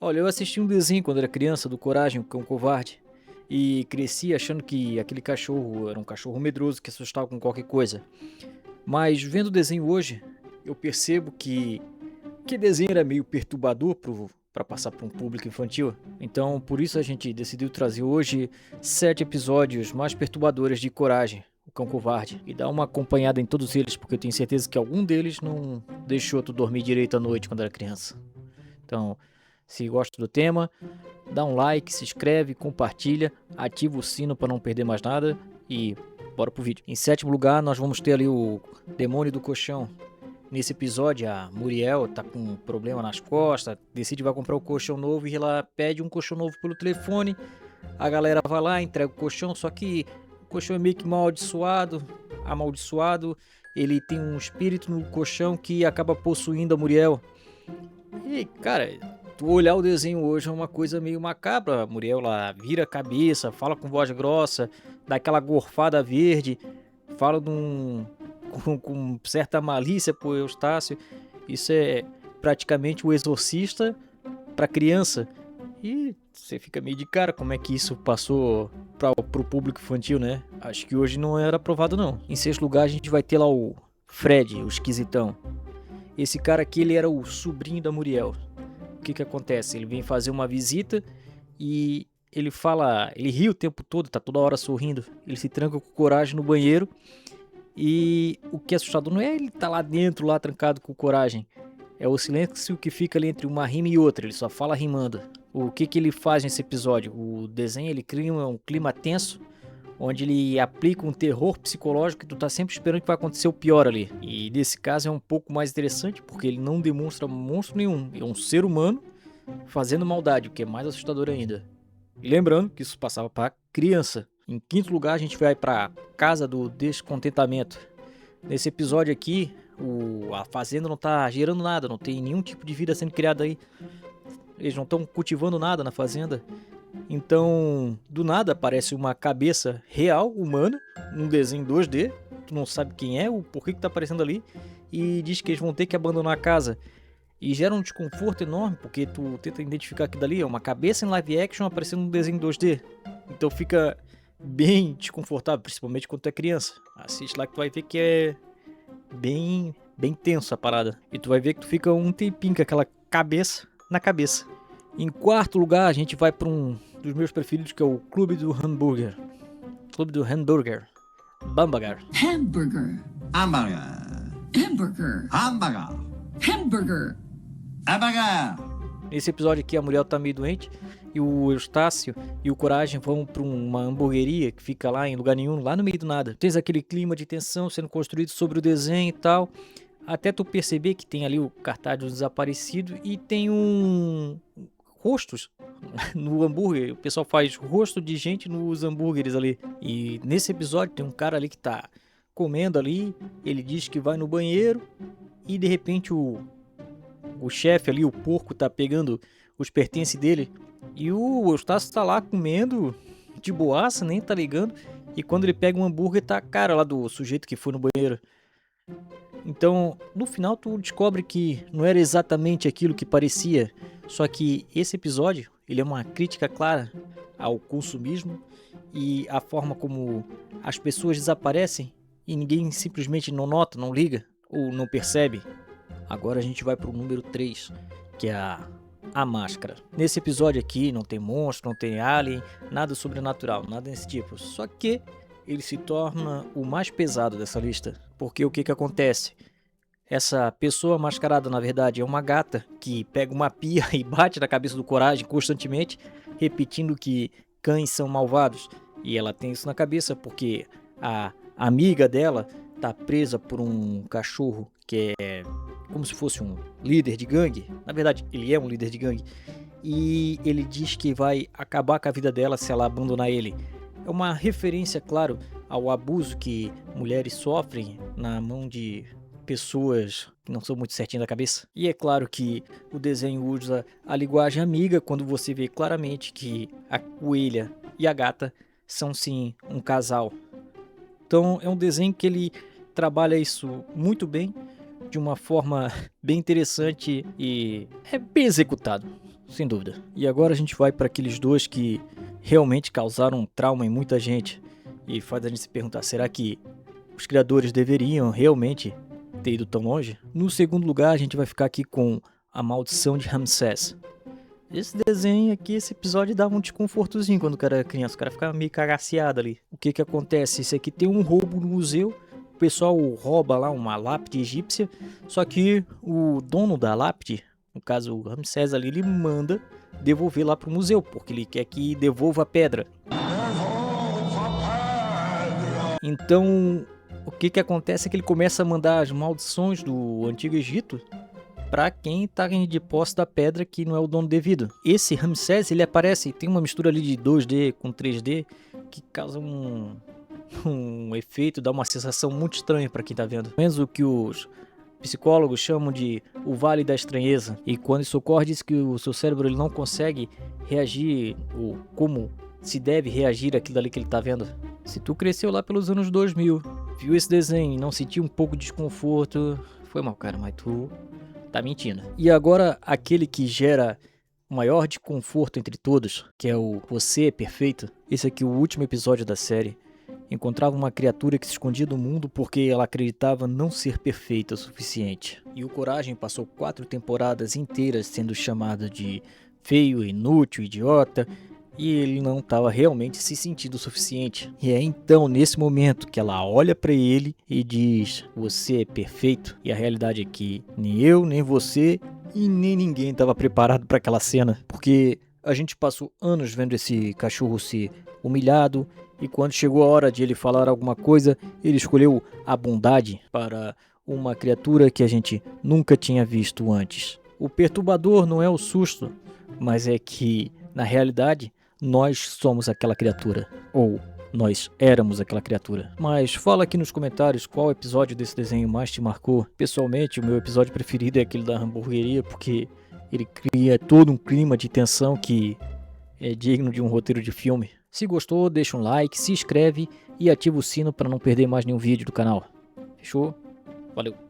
Olha, eu assisti um desenho quando era criança do Coragem, o Cão Covarde, e cresci achando que aquele cachorro era um cachorro medroso que assustava com qualquer coisa. Mas vendo o desenho hoje, eu percebo que desenho era meio perturbador para passar para um público infantil. Então, por isso a gente decidiu trazer hoje 7 episódios mais perturbadores de Coragem, o Cão Covarde, e dar uma acompanhada em todos eles, porque eu tenho certeza que algum deles não deixou tu dormir direito à noite quando era criança. Então, se gosta do tema, dá um like, se inscreve, compartilha, ativa o sino para não perder mais nada e bora pro vídeo. Em sétimo lugar, nós vamos ter ali o Demônio do Colchão. Nesse episódio, a Muriel tá com um problema nas costas, decide vai comprar o colchão novo e ela pede um colchão novo pelo telefone. A galera vai lá, entrega o colchão, só que o colchão é meio que amaldiçoado. Ele tem um espírito no colchão que acaba possuindo a Muriel. E, cara, tu olhar o desenho hoje é uma coisa meio macabra. A Muriel lá vira a cabeça, fala com voz grossa, dá aquela gorfada verde, fala com certa malícia pro Eustácio. Isso é praticamente o Exorcista pra criança. E você fica meio de cara como é que isso passou pro público infantil, né? Acho que hoje não era aprovado não. Em sexto lugar a gente vai ter lá o Fred, o esquisitão. Esse cara aqui, ele era o sobrinho da Muriel. O que acontece? Ele vem fazer uma visita e ele ri o tempo todo, tá toda hora sorrindo. Ele se tranca com coragem no banheiro e o que é assustador não é ele tá lá dentro, lá trancado com coragem. É o silêncio que fica ali entre uma rima e outra, ele só fala rimando. O que ele faz nesse episódio? O desenho, ele cria um clima tenso, onde ele aplica um terror psicológico que tu tá sempre esperando que vai acontecer o pior ali. E nesse caso é um pouco mais interessante, porque ele não demonstra monstro nenhum. É um ser humano fazendo maldade, o que é mais assustador ainda. E lembrando que isso passava para criança. Em quinto lugar, a gente vai para Casa do Descontentamento. Nesse episódio aqui, a fazenda não tá gerando nada, não tem nenhum tipo de vida sendo criada aí. Eles não estão cultivando nada na fazenda. Então, do nada aparece uma cabeça real, humana, num desenho 2D. Tu não sabe quem é, o porquê que tá aparecendo ali. E diz que eles vão ter que abandonar a casa. E gera um desconforto enorme, porque tu tenta identificar aquilo dali. É uma cabeça em live action aparecendo num desenho 2D. Então fica bem desconfortável, principalmente quando tu é criança. Assiste lá que tu vai ver que é bem tenso a parada. E tu vai ver que tu fica um tempinho com aquela cabeça na cabeça. Em quarto lugar, a gente vai para um dos meus preferidos, que é o Clube do Hambúrguer. Clube do Hambúrguer. Bambagar. Hamburger. Hamburger. Hamburger. Hamburger. Hamburger. Hamburger. Nesse episódio aqui, a Muriel tá meio doente e o Eustácio e o Coragem vão para uma hamburgueria que fica lá em lugar nenhum, lá no meio do nada. Tens aquele clima de tensão sendo construído sobre o desenho e tal, até tu perceber que tem ali o cartaz do desaparecido e tem rostos no hambúrguer. O pessoal faz rosto de gente nos hambúrgueres ali. E nesse episódio tem um cara ali que tá comendo ali, ele diz que vai no banheiro e de repente o chefe ali, o porco, tá pegando os pertences dele e o Eustácio tá lá comendo de boaça, nem tá ligando. E quando ele pega um hambúrguer, tá a cara lá do sujeito que foi no banheiro. Então, no final tu descobre que não era exatamente aquilo que parecia, só que esse episódio, ele é uma crítica clara ao consumismo e a forma como as pessoas desaparecem e ninguém simplesmente não nota, não liga ou não percebe. Agora a gente vai pro número 3, que é a Máscara. Nesse episódio aqui não tem monstro, não tem alien, nada sobrenatural, nada desse tipo. Só que ele se torna o mais pesado dessa lista. Porque o que acontece? Essa pessoa mascarada, na verdade, é uma gata que pega uma pia e bate na cabeça do Coragem constantemente, repetindo que cães são malvados. E ela tem isso na cabeça porque a amiga dela tá presa por um cachorro que é como se fosse um líder de gangue. Na verdade, ele é um líder de gangue. E ele diz que vai acabar com a vida dela se ela abandonar ele. É uma referência, claro, ao abuso que mulheres sofrem na mão de pessoas que não são muito certinhas da cabeça. E é claro que o desenho usa a linguagem amiga quando você vê claramente que a coelha e a gata são sim um casal. Então é um desenho que ele trabalha isso muito bem, de uma forma bem interessante e é bem executado. sem dúvida. E agora a gente vai para aqueles dois que realmente causaram um trauma em muita gente e faz a gente se perguntar, será que os criadores deveriam realmente ter ido tão longe? No segundo lugar, a gente vai ficar aqui com A Maldição de Ramsés. Esse desenho aqui, esse episódio dava um desconfortozinho quando o cara era criança, o cara ficava meio cagaciado ali. O que que acontece? Esse aqui tem um roubo no museu, o pessoal rouba lá uma lápide egípcia, só que o dono da lápide, no caso o Ramsés ali, ele manda devolver lá pro museu, porque ele quer que devolva a pedra. Então, o que que acontece é que ele começa a mandar as maldições do Antigo Egito para quem tá de posse da pedra que não é o dono devido. Esse Ramsés, ele aparece, tem uma mistura ali de 2D com 3D que causa um efeito, dá uma sensação muito estranha para quem tá vendo. Menos o que os psicólogos chamam de o Vale da Estranheza. E quando isso ocorre, diz que o seu cérebro ele não consegue reagir ou como se deve reagir àquilo ali que ele tá vendo. Se tu cresceu lá pelos anos 2000, viu esse desenho e não sentiu um pouco de desconforto, foi mal, cara, mas tu tá mentindo. E agora, aquele que gera o maior desconforto entre todos, que é o Você é Perfeito. Esse aqui é o último episódio da série. Encontrava uma criatura que se escondia do mundo porque ela acreditava não ser perfeita o suficiente. E o Coragem passou 4 temporadas inteiras sendo chamado de feio, inútil, idiota, e ele não estava realmente se sentindo o suficiente. E é então, nesse momento, que ela olha para ele e diz: você é perfeito. E a realidade é que nem eu, nem você e nem ninguém estava preparado para aquela cena. Porque a gente passou anos vendo esse cachorro ser humilhado, e quando chegou a hora de ele falar alguma coisa, ele escolheu a bondade para uma criatura que a gente nunca tinha visto antes. O perturbador não é o susto, mas é que, na realidade, nós somos aquela criatura, ou nós éramos aquela criatura. Mas fala aqui nos comentários qual episódio desse desenho mais te marcou. Pessoalmente, o meu episódio preferido é aquele da hamburgueria, porque ele cria todo um clima de tensão que é digno de um roteiro de filme. Se gostou, deixa um like, se inscreve e ativa o sino para não perder mais nenhum vídeo do canal. Fechou? Valeu!